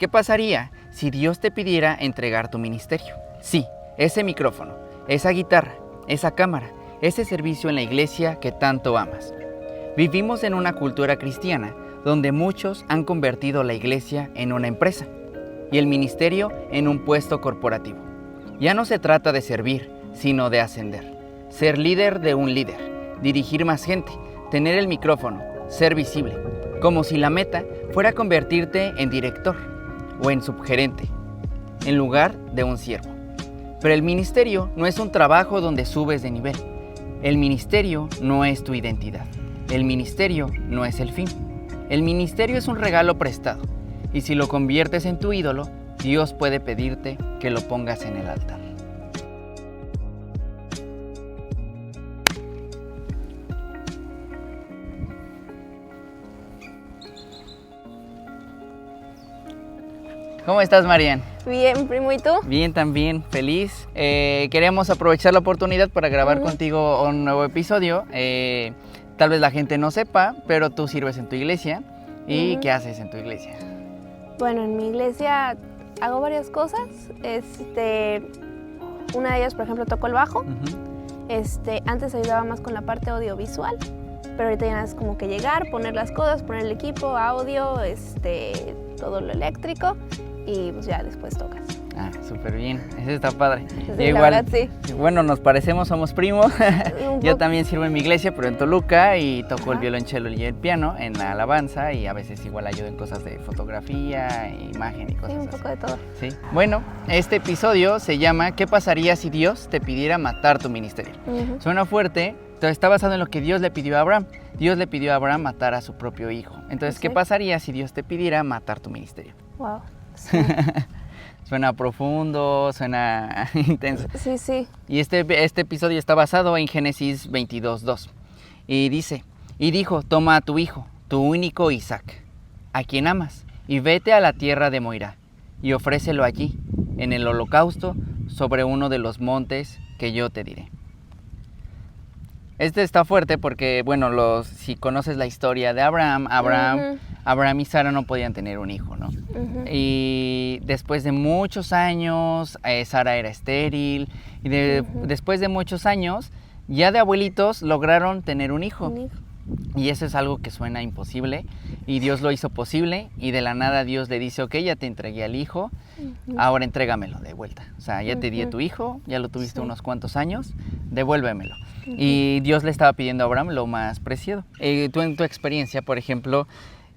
¿Qué pasaría si Dios te pidiera entregar tu ministerio? Sí, ese micrófono, esa guitarra, esa cámara, ese servicio en la iglesia que tanto amas. Vivimos en una cultura cristiana donde muchos han convertido la iglesia en una empresa y el ministerio en un puesto corporativo. Ya no se trata de servir, sino de ascender. Ser líder de un líder, dirigir más gente, tener el micrófono, ser visible, como si la meta fuera convertirte en director o en subgerente, en lugar de un siervo. Pero el ministerio no es un trabajo donde subes de nivel. El ministerio no es tu identidad. El ministerio no es el fin. El ministerio es un regalo prestado, y si lo conviertes en tu ídolo, Dios puede pedirte que lo pongas en el altar. ¿Cómo estás, Marian? Bien, primo, ¿y tú? Bien, también, feliz. Queremos aprovechar la oportunidad para grabar contigo un nuevo episodio. Tal vez la gente no sepa, pero tú sirves en tu iglesia. ¿Y qué haces en tu iglesia? Bueno, en mi iglesia hago varias cosas. Una de ellas, por ejemplo, toco el bajo. Antes ayudaba más con la parte audiovisual, pero ahorita ya es como que llegar, poner las cosas, poner el equipo, audio, todo lo eléctrico, y pues ya después tocas. Ah, súper bien, eso está padre. Sí, Yo la igual, verdad, sí. Bueno, nos parecemos, somos primos. Yo también sirvo en mi iglesia, pero en Toluca, y toco el violonchelo y el piano en la alabanza, y a veces igual ayudo en cosas de fotografía, imagen y cosas así. Sí, un poco de todo. Sí. Bueno, este episodio se llama ¿Qué pasaría si Dios te pidiera matar tu ministerio? Suena fuerte, entonces está basado en lo que Dios le pidió a Abraham. Dios le pidió a Abraham matar a su propio hijo. Entonces, ¿qué pasaría si Dios te pidiera matar tu ministerio? Wow. Sí. Suena profundo, suena intenso. Sí, sí. Y este episodio está basado en Génesis 22:2. Y dice, y dijo, toma a tu hijo, tu único Isaac, a quien amas, y vete a la tierra de Moirá, y ofrécelo allí, en el holocausto, sobre uno de los montes que yo te diré. Este está fuerte porque, bueno, si conoces la historia de Abraham y Sara no podían tener un hijo, ¿no? Y después de muchos años, Sara era estéril, y después de muchos años, ya de abuelitos lograron tener un hijo. Y eso es algo que suena imposible, y Dios lo hizo posible, y de la nada Dios le dice, ok, ya te entregué al hijo, ahora entrégamelo de vuelta. O sea, ya te di a tu hijo, ya lo tuviste unos cuantos años, devuélvemelo. Y Dios le estaba pidiendo a Abraham lo más preciado. Tú en tu experiencia, por ejemplo,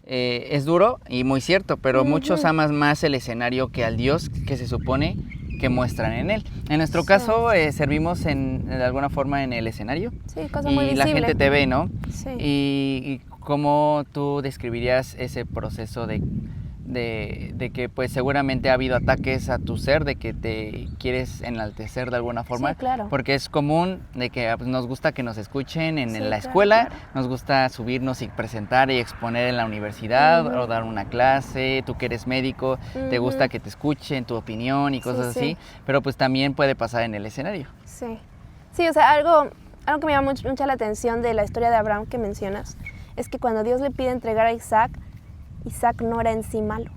es duro y muy cierto, pero muchos aman más el escenario que al Dios que se supone que muestran en él. En nuestro caso, servimos de alguna forma en el escenario. Sí, cosa muy visible. Y la gente te ve, ¿no? Sí. ¿Y cómo tú describirías ese proceso de que pues seguramente ha habido ataques a tu ser, de que te quieres enaltecer de alguna forma? Sí, claro. Porque es común de que pues, nos gusta que nos escuchen en la escuela, nos gusta subirnos y presentar y exponer en la universidad o dar una clase, tú que eres médico, te gusta que te escuchen tu opinión y cosas así, pero pues también puede pasar en el escenario. Sí, sí, o sea, algo que me llama mucha la atención de la historia de Abraham que mencionas, es que cuando Dios le pide entregar a Isaac no era en sí malo.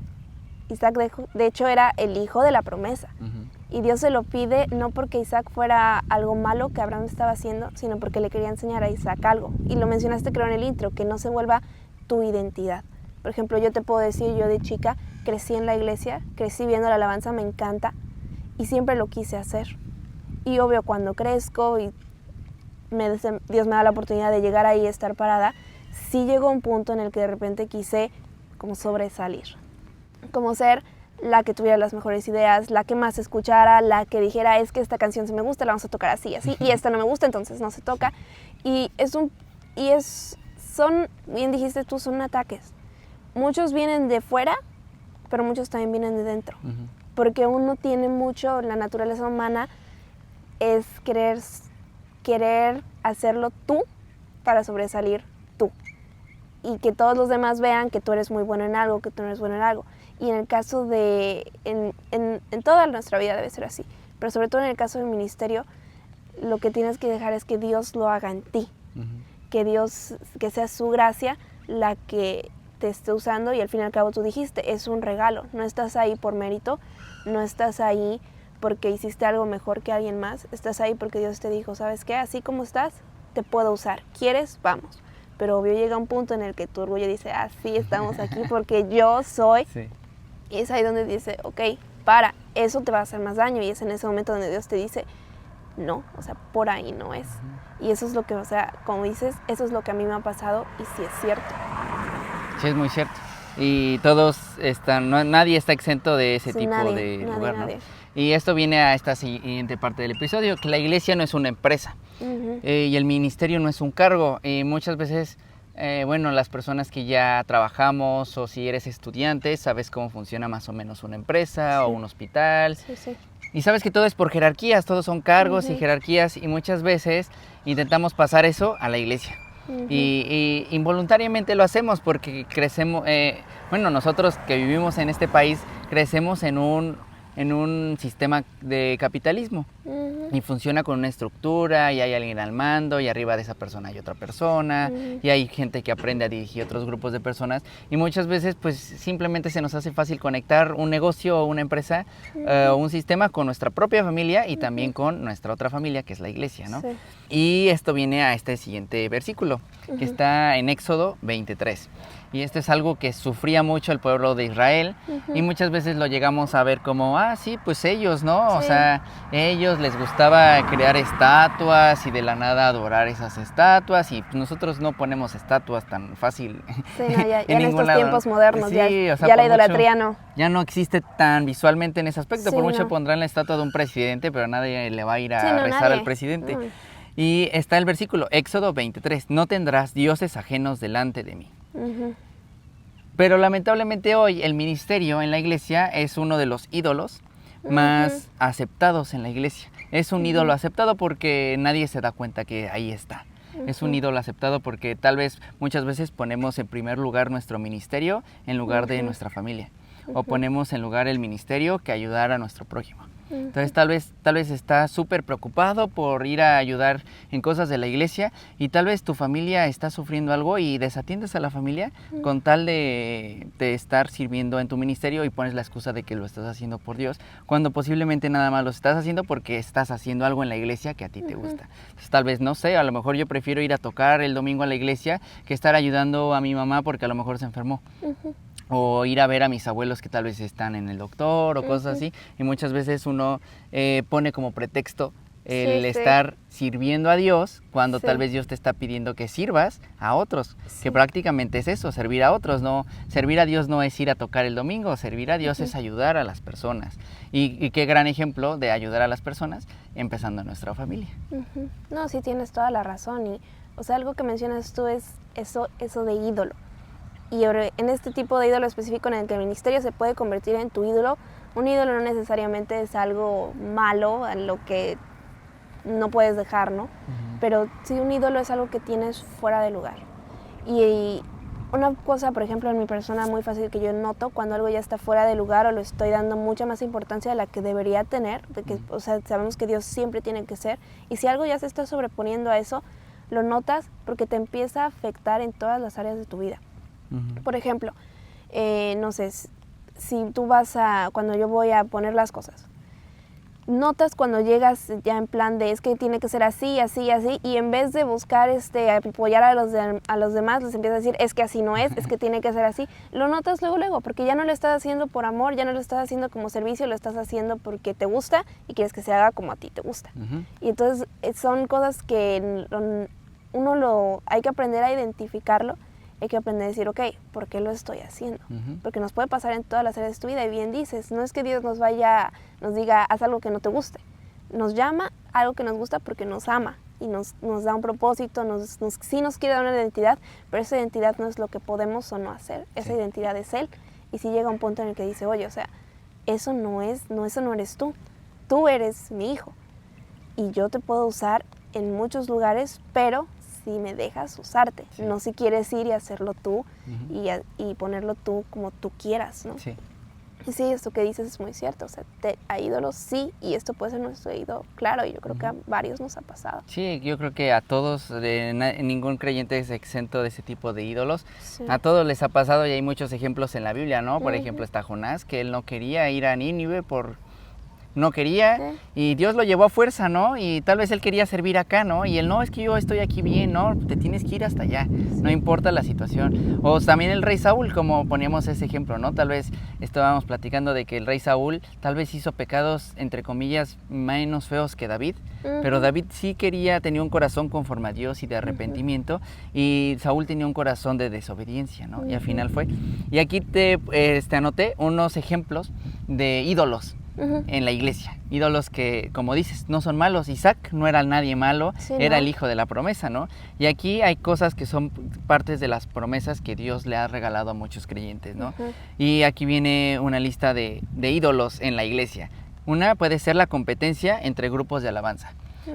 Isaac de hecho era el hijo de la promesa. Y Dios se lo pide no porque Isaac fuera algo malo que Abraham estaba haciendo, sino porque le quería enseñar a Isaac algo. Y lo mencionaste creo en el intro, que no se vuelva tu identidad. Por ejemplo, yo te puedo decir, yo de chica crecí en la iglesia, crecí viendo la alabanza, me encanta, y siempre lo quise hacer. Y obvio, cuando crezco y Dios me da la oportunidad de llegar ahí y estar parada, sí llegó un punto en el que de repente quise como sobresalir, como ser la que tuviera las mejores ideas, la que más escuchara, la que dijera, es que esta canción sí me gusta, la vamos a tocar así, y esta no me gusta, entonces no se toca. Son, bien dijiste tú, son ataques. Muchos vienen de fuera, pero muchos también vienen de dentro, porque uno tiene mucho, la naturaleza humana es querer hacerlo tú para sobresalir tú. Y que todos los demás vean que tú eres muy bueno en algo, que tú no eres bueno en algo. Y en el caso en toda nuestra vida debe ser así, pero sobre todo en el caso del ministerio, lo que tienes que dejar es que Dios lo haga en ti, que sea su gracia la que te esté usando y al fin y al cabo tú dijiste, es un regalo, no estás ahí por mérito, no estás ahí porque hiciste algo mejor que alguien más, estás ahí porque Dios te dijo, ¿sabes qué? Así como estás, te puedo usar, ¿quieres? Vamos. Pero obvio llega un punto en el que tu orgullo dice, sí, estamos aquí porque yo soy. Sí. Y es ahí donde dice, ok, para, eso te va a hacer más daño. Y es en ese momento donde Dios te dice, no, o sea, por ahí no es. Y eso es lo que, o sea, como dices, eso es lo que a mí me ha pasado y sí es cierto. Sí, es muy cierto. Y todos están, nadie está exento de ese tipo de lugar, ¿no? Nadie. Y esto viene a esta siguiente parte del episodio, que la iglesia no es una empresa y el ministerio no es un cargo. Y muchas veces, bueno, las personas que ya trabajamos o si eres estudiante, sabes cómo funciona más o menos una empresa o un hospital. Sí. Y sabes que todo es por jerarquías, todos son cargos y jerarquías y muchas veces intentamos pasar eso a la iglesia. Y involuntariamente lo hacemos porque crecemos, bueno, nosotros que vivimos en este país crecemos en un sistema de capitalismo y funciona con una estructura y hay alguien al mando y arriba de esa persona hay otra persona y hay gente que aprende a dirigir otros grupos de personas y muchas veces pues simplemente se nos hace fácil conectar un negocio o una empresa o un sistema con nuestra propia familia y también con nuestra otra familia que es la iglesia, ¿no? Sí. Y esto viene a este siguiente versículo que está en Éxodo 23. Y esto es algo que sufría mucho el pueblo de Israel y muchas veces lo llegamos a ver como, sí, pues ellos, ¿no? Sí. O sea, ellos les gustaba crear estatuas y de la nada adorar esas estatuas y pues nosotros no ponemos estatuas tan fácil. Sí, no, ya en estos tiempos modernos, sí, ya, o sea, ya la idolatría no. Ya no existe tan visualmente en ese aspecto, Sí, por mucho no. pondrán la estatua de un presidente, pero nadie le va a ir a rezar al presidente. No. Y está el versículo, Éxodo 23, no tendrás dioses ajenos delante de mí. Pero lamentablemente hoy el ministerio en la iglesia es uno de los ídolos más aceptados en la iglesia. Es un ídolo aceptado porque nadie se da cuenta que ahí está. Es un ídolo aceptado porque tal vez muchas veces ponemos en primer lugar nuestro ministerio en lugar de nuestra familia. O ponemos en lugar el ministerio que ayudar a nuestro prójimo. Entonces tal vez estás súper preocupado por ir a ayudar en cosas de la iglesia y tal vez tu familia está sufriendo algo y desatiendes a la familia con tal de estar sirviendo en tu ministerio y pones la excusa de que lo estás haciendo por Dios, cuando posiblemente nada más lo estás haciendo porque estás haciendo algo en la iglesia que a ti te gusta. Entonces tal vez, no sé, a lo mejor yo prefiero ir a tocar el domingo a la iglesia que estar ayudando a mi mamá porque a lo mejor se enfermó. O ir a ver a mis abuelos que tal vez están en el doctor o cosas así. Y muchas veces uno pone como pretexto el estar sirviendo a Dios cuando tal vez Dios te está pidiendo que sirvas a otros. Que prácticamente es eso, servir a otros. No, servir a Dios no es ir a tocar el domingo, servir a Dios es ayudar a las personas. Y qué gran ejemplo de ayudar a las personas empezando en nuestra familia. No, sí tienes toda la razón. Y, o sea, algo que mencionas tú es eso de ídolo. Y en este tipo de ídolo específico en el que el ministerio se puede convertir en tu ídolo, un ídolo no necesariamente es algo malo, a lo que no puedes dejar, ¿no? Pero sí, un ídolo es algo que tienes fuera de lugar. Y una cosa, por ejemplo, en mi persona muy fácil que yo noto cuando algo ya está fuera de lugar o lo estoy dando mucha más importancia de la que debería tener, de que, o sea, sabemos que Dios siempre tiene que ser, y si algo ya se está sobreponiendo a eso, lo notas porque te empieza a afectar en todas las áreas de tu vida. Por ejemplo, no sé, si tú cuando yo voy a poner las cosas, notas cuando llegas ya en plan de es que tiene que ser así, así, así, y en vez de buscar apoyar a los demás, les empiezas a decir es que así no es que tiene que ser así, lo notas luego, porque ya no lo estás haciendo por amor, ya no lo estás haciendo como servicio, lo estás haciendo porque te gusta y quieres que se haga como a ti te gusta. Y entonces son cosas que hay que aprender a identificarlo. Hay que aprender a decir, ok, ¿por qué lo estoy haciendo? Porque nos puede pasar en todas las áreas de tu vida. Y bien dices, no es que Dios nos diga, haz algo que no te guste. Nos llama a algo que nos gusta porque nos ama y nos da un propósito, sí nos quiere dar una identidad, pero esa identidad no es lo que podemos o no hacer. Esa identidad es Él. Y si llega un punto en el que dice, oye, o sea, eso no eres tú. Tú eres mi hijo. Y yo te puedo usar en muchos lugares, pero si me dejas usarte, no si quieres ir y hacerlo tú y ponerlo tú como tú quieras, ¿no? Sí, Y sí, esto que dices es muy cierto, o sea, a ídolos sí, y esto puede ser nuestro ídolo, claro, y yo creo que a varios nos ha pasado. Sí, yo creo que a todos, ningún creyente es exento de ese tipo de ídolos. Sí. A todos les ha pasado y hay muchos ejemplos en la Biblia, ¿no? Por ejemplo, está Jonás, que él no quería ir a Nínive no quería y Dios lo llevó a fuerza, ¿no? Y tal vez él quería servir acá, ¿no? Y él, no, es que yo estoy aquí bien, ¿no? Te tienes que ir hasta allá, no importa la situación. O también el rey Saúl, como poníamos ese ejemplo, ¿no? Tal vez estábamos platicando de que el rey Saúl tal vez hizo pecados, entre comillas, menos feos que David, pero David sí tenía un corazón conforme a Dios y de arrepentimiento, y Saúl tenía un corazón de desobediencia, ¿no? Y al final fue. Y aquí te anoté unos ejemplos de ídolos en la iglesia. Ídolos que, como dices, no son malos. Isaac no era nadie malo, era el hijo de la promesa, ¿no? Y aquí hay cosas que son partes de las promesas que Dios le ha regalado a muchos creyentes, ¿no? Y aquí viene una lista de ídolos en la iglesia. Una puede ser la competencia entre grupos de alabanza.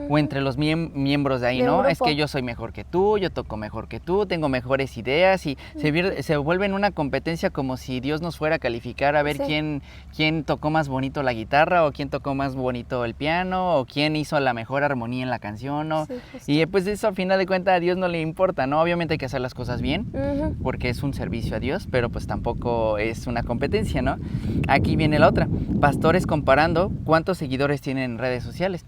O entre los miembros de ahí, ¿no? Es que yo soy mejor que tú, yo toco mejor que tú, tengo mejores ideas y se vuelve en una competencia como si Dios nos fuera a calificar a ver quién tocó más bonito la guitarra o quién tocó más bonito el piano o quién hizo la mejor armonía en la canción, ¿no? Y pues eso a final de cuentas a Dios no le importa, ¿no? Obviamente hay que hacer las cosas bien porque es un servicio a Dios, pero pues tampoco es una competencia, ¿no? Aquí viene la otra, pastores comparando cuántos seguidores tienen en redes sociales.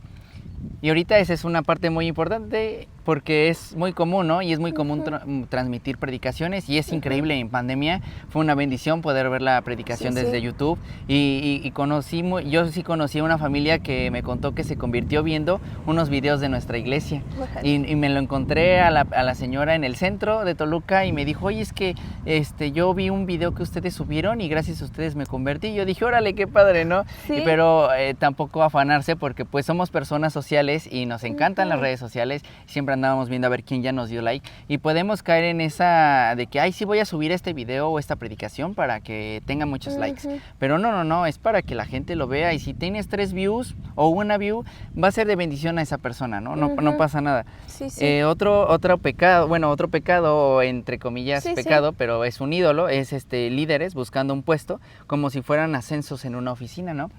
Y ahorita esa es una parte muy importante porque es muy común, ¿no? Y es muy común transmitir predicaciones y es increíble. En pandemia fue una bendición poder ver la predicación desde YouTube y yo sí conocí a una familia que me contó que se convirtió viendo unos videos de nuestra iglesia y me lo encontré a la señora en el centro de Toluca y me dijo, oye, es que yo vi un video que ustedes subieron y gracias a ustedes me convertí. Y yo dije, órale, qué padre, ¿no? Pero tampoco afanarse porque pues somos personas sociales y nos encantan las redes sociales, siempre andábamos viendo a ver quién ya nos dio like y podemos caer en esa de que, ay, sí voy a subir este video o esta predicación para que tenga muchos likes, pero no, es para que la gente lo vea y si tienes 3 views o 1 view, va a ser de bendición a esa persona, ¿no? No pasa nada. Otro pecado, entre comillas pecado, pero es un ídolo, es líderes buscando un puesto como si fueran ascensos en una oficina, ¿no?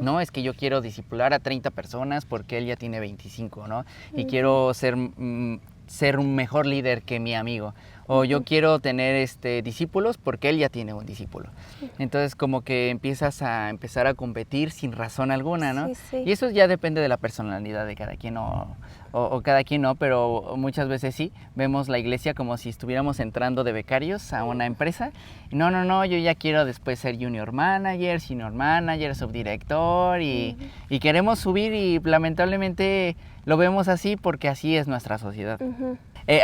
No, es que yo quiero discipular a 30 personas porque él ya tiene 25, ¿no? Y quiero ser un mejor líder que mi amigo. O yo quiero tener discípulos porque él ya tiene un discípulo. Entonces como que empiezas a competir sin razón alguna, ¿no? Y eso ya depende de la personalidad de cada quien o cada quien no, pero muchas veces sí, vemos la iglesia como si estuviéramos entrando de becarios a una empresa. No, yo ya quiero después ser junior manager, senior manager, subdirector y queremos subir y lamentablemente lo vemos así porque así es nuestra sociedad.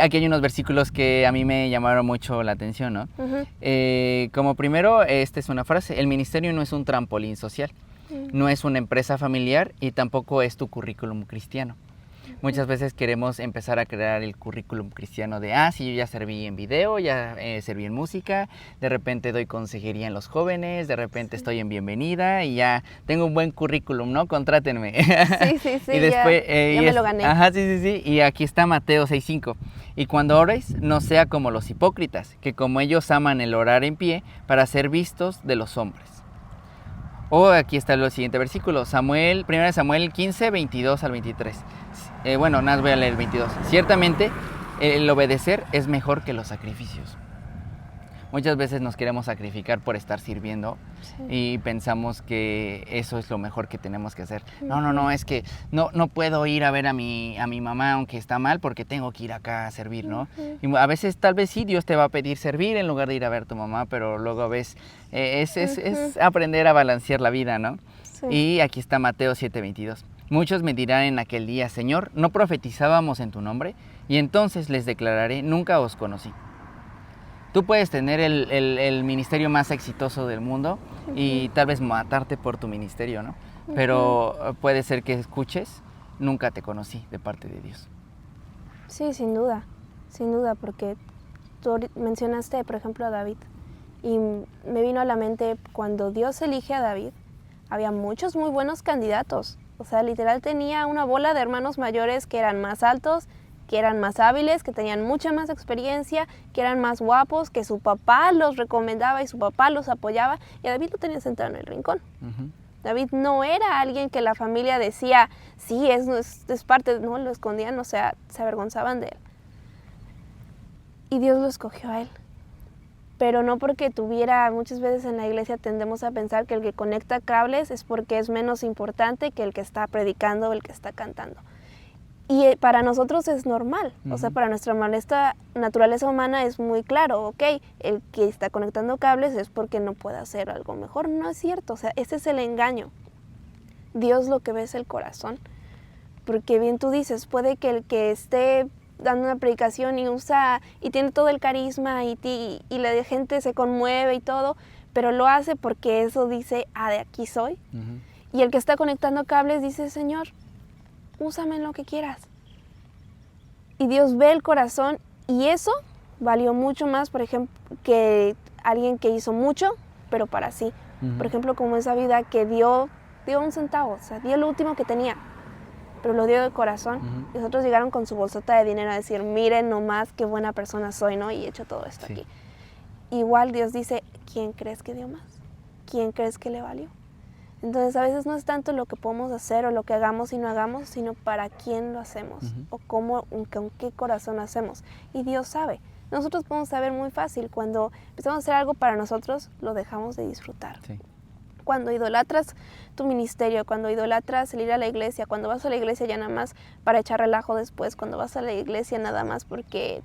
Aquí hay unos versículos que a mí me llamaron mucho la atención, ¿no? Como primero, esta es una frase, el ministerio no es un trampolín social, no es una empresa familiar y tampoco es tu currículum cristiano. Muchas veces queremos empezar a crear el currículum cristiano de, sí, yo ya serví en video, ya serví en música, de repente doy consejería en los jóvenes, de repente estoy en bienvenida y ya tengo un buen currículum, ¿no? Contrátenme. Sí, y después, ya me lo gané. Sí. Y aquí está Mateo 6:5. Y cuando ores, no sea como los hipócritas, que como ellos aman el orar en pie para ser vistos de los hombres. O aquí está el siguiente versículo, 1 Samuel 15, 22 al 23. Nada más voy a leer el 22. Ciertamente, el obedecer es mejor que los sacrificios. Muchas veces nos queremos sacrificar por estar sirviendo y pensamos que eso es lo mejor que tenemos que hacer. No, es que no puedo ir a ver a mi mamá aunque está mal porque tengo que ir acá a servir, ¿no? Y a veces tal vez sí Dios te va a pedir servir en lugar de ir a ver a tu mamá, pero luego ves, es aprender a balancear la vida, ¿no? Y aquí está Mateo 7:22. Muchos me dirán en aquel día, Señor, ¿no profetizábamos en tu nombre? Y entonces les declararé, nunca os conocí. Tú puedes tener el ministerio más exitoso del mundo y tal vez matarte por tu ministerio, ¿no? Pero puede ser que escuches, nunca te conocí de parte de Dios. Sí, sin duda, porque tú mencionaste, por ejemplo, a David y me vino a la mente cuando Dios elige a David, había muchos muy buenos candidatos. O sea, literal tenía una bola de hermanos mayores que eran más altos, que eran más hábiles, que tenían mucha más experiencia, que eran más guapos, que su papá los recomendaba y su papá los apoyaba, y a David lo tenía sentado en el rincón. David no era alguien que la familia decía, sí, es parte, no, lo escondían, o sea, se avergonzaban de él. Y Dios lo escogió a él. Pero no porque tuviera, muchas veces en la iglesia tendemos a pensar que el que conecta cables es porque es menos importante que el que está predicando o el que está cantando. Y para nosotros es normal, o sea, para nuestra naturaleza humana es muy claro, ok, el que está conectando cables es porque no puede hacer algo mejor. No es cierto, o sea, ese es el engaño. Dios lo que ve es el corazón, porque bien tú dices, puede que el que esté dando una predicación y tiene todo el carisma y la gente se conmueve y todo, pero lo hace porque eso dice, de aquí soy. Y el que está conectando cables dice, Señor, úsame en lo que quieras. Y Dios ve el corazón, y eso valió mucho más, por ejemplo, que alguien que hizo mucho, pero para sí. Por ejemplo, como esa vida que dio un centavo, o sea, dio lo último que tenía, pero lo dio de corazón. Y nosotros llegaron con su bolsota de dinero a decir, miren nomás qué buena persona soy, ¿no? Y he hecho todo esto aquí. Igual Dios dice, ¿quién crees que dio más? ¿Quién crees que le valió? Entonces a veces no es tanto lo que podemos hacer o lo que hagamos y no hagamos, sino para quién lo hacemos o cómo, con qué corazón lo hacemos. Y Dios sabe. Nosotros podemos saber muy fácil, cuando empezamos a hacer algo para nosotros, lo dejamos de disfrutar. Cuando idolatras tu ministerio, cuando idolatras el ir a la iglesia, cuando vas a la iglesia ya nada más para echar relajo después, cuando vas a la iglesia nada más porque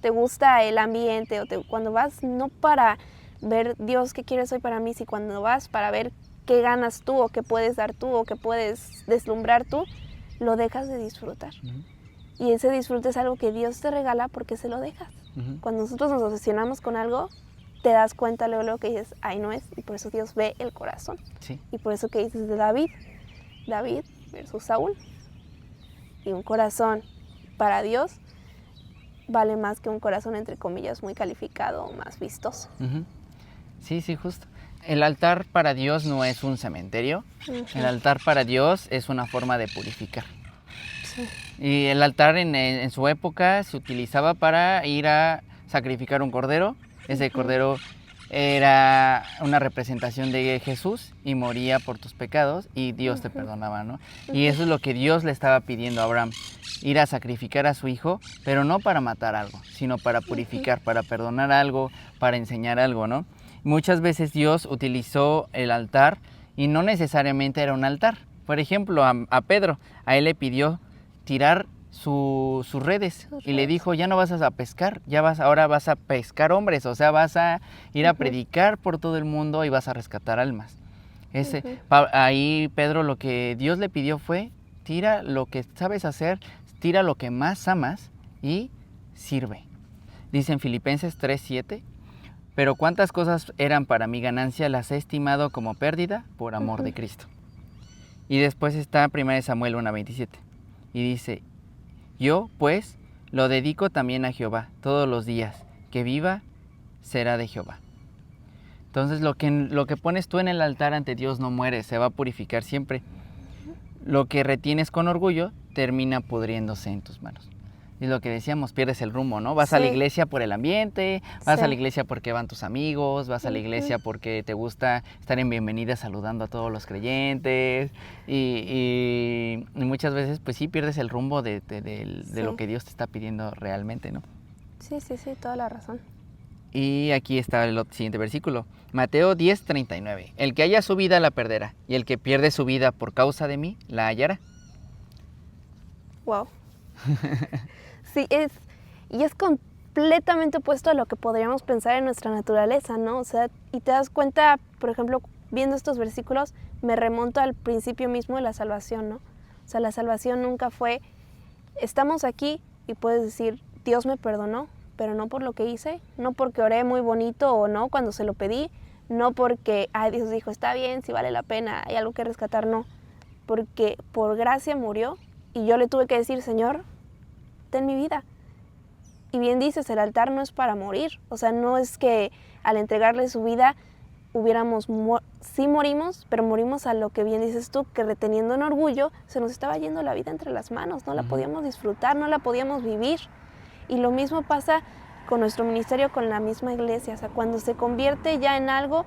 te gusta el ambiente, cuando vas no para ver Dios qué quieres hoy para mí, si cuando vas para ver qué ganas tú o qué puedes dar tú o qué puedes deslumbrar tú, lo dejas de disfrutar. Y ese disfrute es algo que Dios te regala porque se lo dejas. Cuando nosotros nos obsesionamos con algo, te das cuenta luego que dices, ahí no es, y por eso Dios ve el corazón. Y por eso que dices de David versus Saúl. Y un corazón para Dios vale más que un corazón, entre comillas, muy calificado o más vistoso. Sí, justo. El altar para Dios no es un cementerio. El altar para Dios es una forma de purificar. Y el altar en su época se utilizaba para ir a sacrificar un cordero. Ese cordero era una representación de Jesús y moría por tus pecados y Dios te perdonaba, ¿no? Y eso es lo que Dios le estaba pidiendo a Abraham, ir a sacrificar a su hijo, pero no para matar algo, sino para purificar, para perdonar algo, para enseñar algo, ¿no? Muchas veces Dios utilizó el altar y no necesariamente era un altar. Por ejemplo, a Pedro, a él le pidió tirar sus redes y le dijo, ya no vas a pescar, ahora vas a pescar hombres, o sea, vas a ir a predicar por todo el mundo y vas a rescatar almas. Ahí Pedro, lo que Dios le pidió fue, tira lo que sabes hacer, tira lo que más amas y sirve. Dice en Filipenses 3:7, pero cuántas cosas eran para mi ganancia, las he estimado como pérdida por amor de Cristo. Y después está 1 Samuel 1:27 y dice, yo pues lo dedico también a Jehová todos los días, que viva será de Jehová. Entonces lo que pones tú en el altar ante Dios no muere, se va a purificar siempre. Lo que retienes con orgullo termina pudriéndose en tus manos. Es lo que decíamos, pierdes el rumbo, ¿no? Vas a la iglesia por el ambiente, vas a la iglesia porque van tus amigos, vas a la iglesia porque te gusta estar en bienvenida saludando a todos los creyentes y muchas veces pues sí pierdes el rumbo de lo que Dios te está pidiendo realmente, ¿no? Sí, toda la razón. Y aquí está el siguiente versículo, Mateo 10:39, el que haya su vida la perderá y el que pierde su vida por causa de mí la hallará. Wow. Sí, es completamente opuesto a lo que podríamos pensar en nuestra naturaleza, ¿no? O sea, y te das cuenta, por ejemplo, viendo estos versículos, me remonto al principio mismo de la salvación, ¿no? O sea, la salvación nunca fue, estamos aquí y puedes decir, Dios me perdonó, pero no por lo que hice, no porque oré muy bonito o no cuando se lo pedí, no porque, Dios dijo, está bien, si vale la pena, hay algo que rescatar, no. Porque por gracia murió y yo le tuve que decir, Señor, ten mi vida. Y bien dices, el altar no es para morir. O sea, no es que al entregarle su vida sí morimos, pero morimos a lo que bien dices tú, que reteniendo en orgullo se nos estaba yendo la vida entre las manos, no la podíamos disfrutar, no la podíamos vivir. Y lo mismo pasa con nuestro ministerio, con la misma iglesia. O sea, cuando se convierte ya en algo,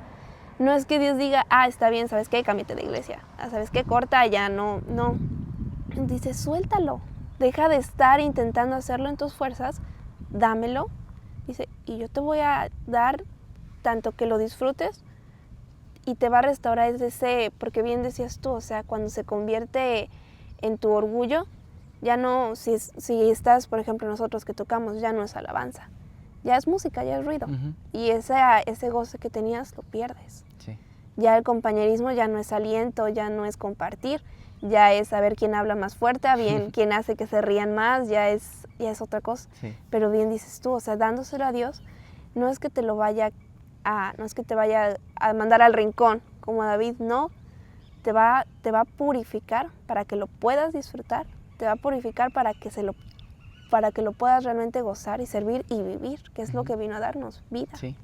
no es que Dios diga, está bien, ¿sabes qué? Cámbiate de iglesia. ¿Sabes qué? Corta, ya no. Dice, suéltalo. Deja de estar intentando hacerlo en tus fuerzas, dámelo. Dice, y yo te voy a dar tanto que lo disfrutes y te va a restaurar ese, porque bien decías tú, o sea, cuando se convierte en tu orgullo, ya no, si estás, por ejemplo, nosotros que tocamos, ya no es alabanza, ya es música, ya es ruido. Y ese goce que tenías lo pierdes. Sí. Ya el compañerismo ya no es aliento, ya no es compartir, ya es saber quién habla más fuerte, bien quién hace que se rían más, ya es otra cosa. Sí. Pero bien dices tú, o sea, dándoselo a Dios, no es que te vaya a mandar al rincón como a David, no, te va a purificar para que lo puedas disfrutar, te va a purificar para que lo puedas realmente gozar y servir y vivir, que es lo que vino a darnos, vida. Sí.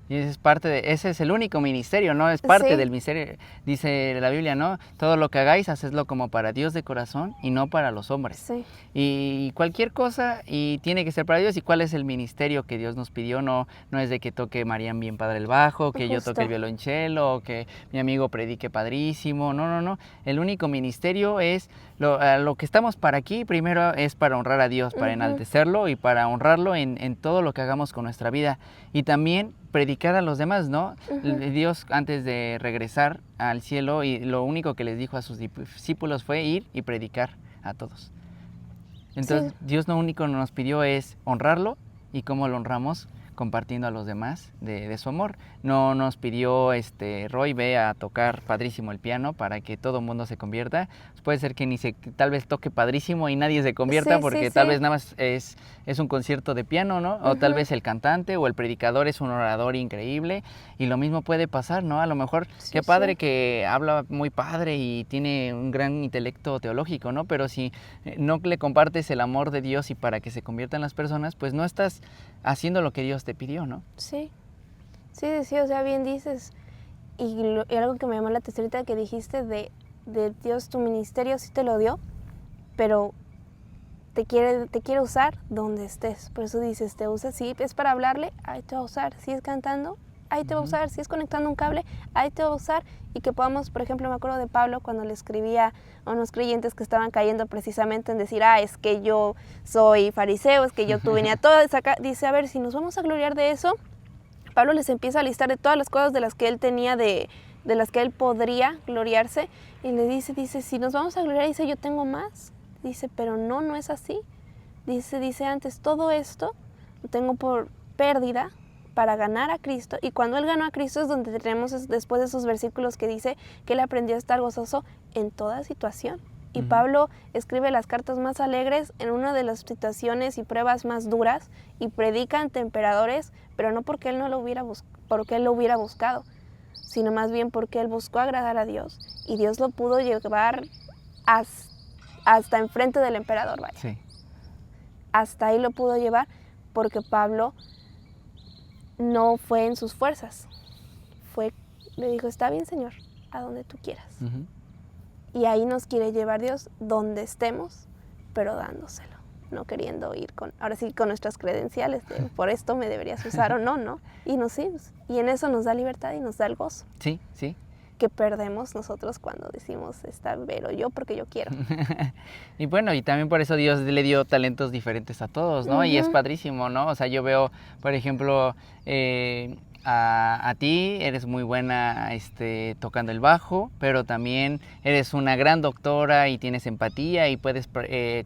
Y ese es el único ministerio, ¿no? Es parte del ministerio, dice la Biblia, ¿no? Todo lo que hagáis, hacedlo como para Dios de corazón y no para los hombres. Sí. Y cualquier cosa, y tiene que ser para Dios. ¿Y cuál es el ministerio que Dios nos pidió? No es de que toque Marian bien padre el bajo, que yo toque el violonchelo, o que mi amigo predique padrísimo. No. El único ministerio es lo que estamos para aquí. Primero es para honrar a Dios, para enaltecerlo y para honrarlo en todo lo que hagamos con nuestra vida. Y también predicar a los demás, ¿no? Dios, antes de regresar al cielo, y lo único que les dijo a sus discípulos fue ir y predicar a todos. Entonces, Dios lo único que nos pidió es honrarlo, y cómo lo honramos, compartiendo a los demás de su amor. No nos pidió, Roy, ve a tocar padrísimo el piano para que todo el mundo se convierta. Puede ser que tal vez toque padrísimo y nadie se convierta, porque tal vez nada más es un concierto de piano, ¿no? O tal vez el cantante o el predicador es un orador increíble, y lo mismo puede pasar, ¿no? A lo mejor, qué padre que habla muy padre y tiene un gran intelecto teológico, ¿no? Pero si no le compartes el amor de Dios y para que se conviertan las personas, pues no estás haciendo lo que Dios te pidió, ¿no? Sí, o sea, bien dices. Y algo que me llamó la atención ahorita que dijiste de Dios, tu ministerio sí te lo dio, pero te quiere usar donde estés. Por eso dices, te usa, si es para hablarle, ahí te va a usar. Si es cantando, ahí te va a usar. Si es conectando un cable, ahí te va a usar. Y que podamos, por ejemplo, me acuerdo de Pablo cuando le escribía a unos creyentes que estaban cayendo precisamente en decir, es que yo soy fariseo, es que yo tú venía todo acá. Dice, a ver, si nos vamos a gloriar de eso, Pablo les empieza a listar de todas las cosas de las que él tenía, de las que él podría gloriarse, y le dice, si nos vamos a gloriar, dice, yo tengo más. Dice, pero no es así. Dice antes, todo esto lo tengo por pérdida para ganar a Cristo. Y cuando él ganó a Cristo es donde tenemos después de esos versículos que dice que él aprendió a estar gozoso en toda situación. Y Pablo escribe las cartas más alegres en una de las situaciones y pruebas más duras, y predica ante emperadores, pero no porque él lo hubiera buscado, sino más bien porque él buscó agradar a Dios, y Dios lo pudo llevar hasta enfrente del emperador, vaya. Sí. Hasta ahí lo pudo llevar, porque Pablo no fue en sus fuerzas. Le dijo, está bien, Señor, a donde tú quieras. Y ahí nos quiere llevar Dios, donde estemos, pero dándoselo. No queriendo ir con nuestras credenciales, por esto me deberías usar o no. Y y en eso nos da libertad y nos da el gozo. Sí. Que perdemos nosotros cuando decimos, pero yo porque yo quiero. Y bueno, y también por eso Dios le dio talentos diferentes a todos, ¿no? Y es padrísimo, ¿no? O sea, yo veo, por ejemplo, a ti eres muy buena tocando el bajo, pero también eres una gran doctora y tienes empatía y puedes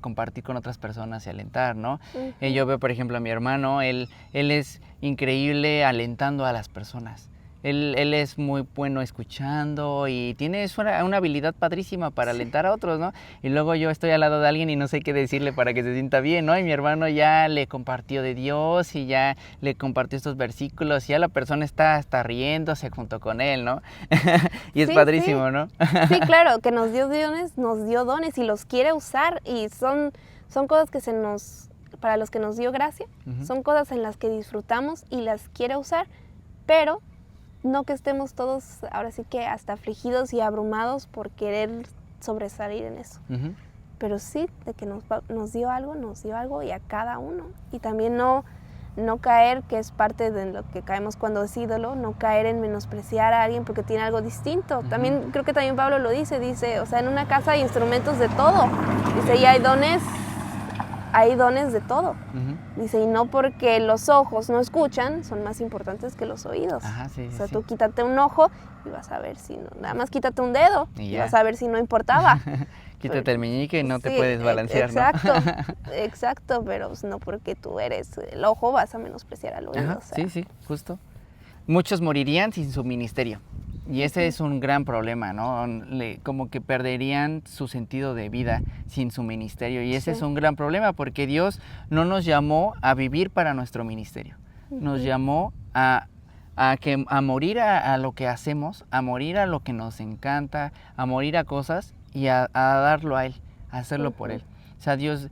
compartir con otras personas y alentar, ¿no? Yo veo, por ejemplo, a mi hermano, él es increíble alentando a las personas. Él es muy bueno escuchando y tiene una habilidad padrísima para alentar a otros, ¿no? Y luego yo estoy al lado de alguien y no sé qué decirle para que se sienta bien, ¿no? Y mi hermano ya le compartió de Dios y ya le compartió estos versículos y ya la persona está hasta riéndose junto con él, ¿no? Y es padrísimo, ¿no? Sí, claro, que nos dio dones y los quiere usar, y son cosas que para los que nos dio gracia, son cosas en las que disfrutamos y las quiere usar, pero no que estemos todos ahora sí que hasta afligidos y abrumados por querer sobresalir en eso. Pero sí, de que nos dio algo y a cada uno. Y también no caer, que es parte de lo que caemos cuando es ídolo, no caer en menospreciar a alguien porque tiene algo distinto. También creo que también Pablo lo dice, o sea, en una casa hay instrumentos de todo. Dice, y hay dones de todo. Dice, y no porque los ojos no escuchan, son más importantes que los oídos. O sea, tú quítate un ojo y vas a ver si no, nada más quítate un dedo y vas a ver si no importaba. Quítate el meñique y no te puedes balancear, exacto, ¿no? Exacto, pero no porque tú eres el ojo vas a menospreciar al oído. O sea. Sí, justo. Muchos morirían sin su ministerio. Y ese es un gran problema, ¿no? Como que perderían su sentido de vida sin su ministerio. Y ese es un gran problema porque Dios no nos llamó a vivir para nuestro ministerio. Nos llamó a morir a lo que hacemos, a morir a lo que nos encanta, a morir a cosas y a darlo a Él, a hacerlo por Él. O sea, Dios,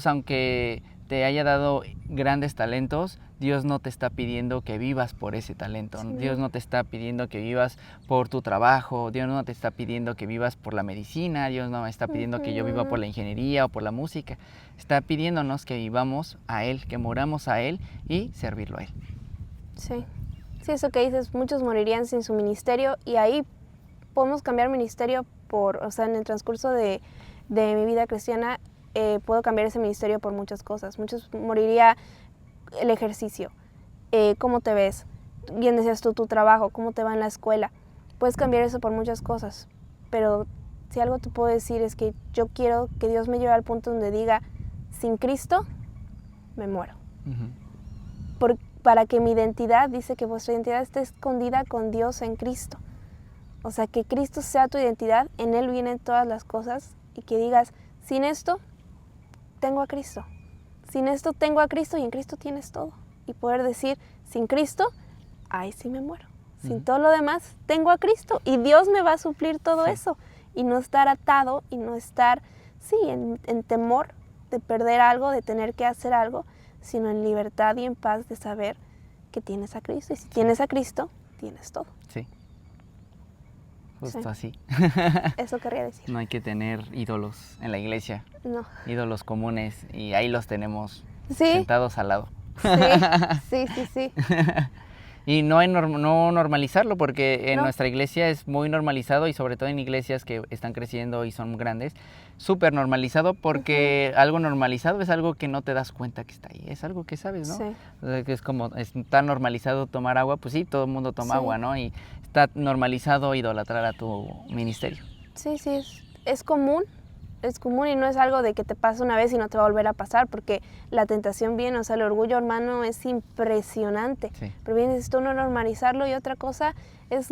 aunque te haya dado grandes talentos, Dios no te está pidiendo que vivas por ese talento. Sí. Dios no te está pidiendo que vivas por tu trabajo. Dios no te está pidiendo que vivas por la medicina. Dios no me está pidiendo que yo viva por la ingeniería o por la música. Está pidiéndonos que vivamos a Él, que moramos a Él y servirlo a Él. Sí, eso que dices, muchos morirían sin su ministerio y ahí podemos cambiar ministerio o sea, en el transcurso de mi vida cristiana puedo cambiar ese ministerio por muchas cosas. Muchos moriría el ejercicio, cómo te ves, bien decías tú, tu trabajo, cómo te va en la escuela. Puedes cambiar eso por muchas cosas, pero si algo te puedo decir es que yo quiero que Dios me lleve al punto donde diga, sin Cristo me muero. Para que mi identidad, dice que vuestra identidad esté escondida con Dios en Cristo. O sea, que Cristo sea tu identidad, en Él vienen todas las cosas y que digas, sin esto tengo a Cristo. Sin esto tengo a Cristo y en Cristo tienes todo. Y poder decir, sin Cristo, ay, sí me muero. Sin todo lo demás, tengo a Cristo y Dios me va a suplir todo eso. Y no estar atado y no estar, en temor de perder algo, de tener que hacer algo, sino en libertad y en paz de saber que tienes a Cristo. Y si tienes a Cristo, tienes todo. Sí. Justo así. Eso querría decir. No hay que tener ídolos en la iglesia. No. Ídolos comunes y ahí los tenemos sentados al lado. Sí. Y no normalizarlo porque en nuestra iglesia es muy normalizado y sobre todo en iglesias que están creciendo y son grandes, súper normalizado porque algo normalizado es algo que no te das cuenta que está ahí, es algo que sabes, ¿no? Sí. O sea, que es como, está normalizado tomar agua, pues sí, todo el mundo toma agua, ¿no? Y está normalizado idolatrar a tu ministerio. Sí, es común. Es común y no es algo de que te pasa una vez y no te va a volver a pasar, porque la tentación viene, o sea, el orgullo, hermano, es impresionante. Sí. Pero bien dices tú, no normalizarlo, y otra cosa es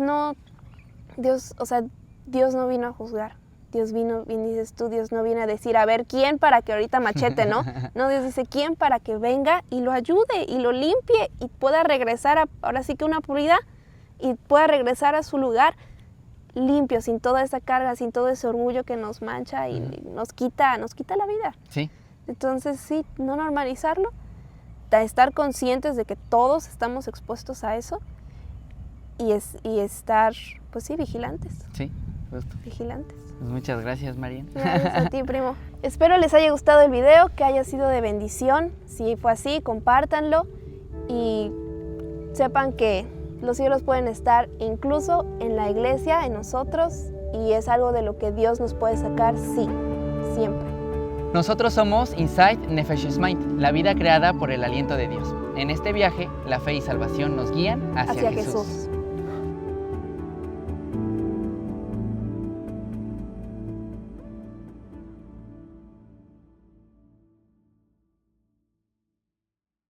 Dios no vino a juzgar. Dios vino, bien dices tú, Dios no viene a decir, a ver, ¿quién para que ahorita machete, no? No, Dios dice, ¿quién para que venga y lo ayude y lo limpie y pueda regresar ahora sí que una puridad y pueda regresar a su lugar limpio, sin toda esa carga, sin todo ese orgullo que nos mancha y nos quita la vida. Sí. Entonces sí, no normalizarlo, estar conscientes de que todos estamos expuestos a eso y estar, pues sí, vigilantes. Sí, justo. Vigilantes. Pues muchas gracias, María. Gracias a ti, primo. Espero les haya gustado el video, que haya sido de bendición. Si fue así, compártanlo y sepan que los cielos pueden estar incluso en la iglesia, en nosotros, y es algo de lo que Dios nos puede sacar, sí, siempre. Nosotros somos Inside Nefesh Mind, la vida creada por el aliento de Dios. En este viaje, la fe y salvación nos guían hacia Jesús.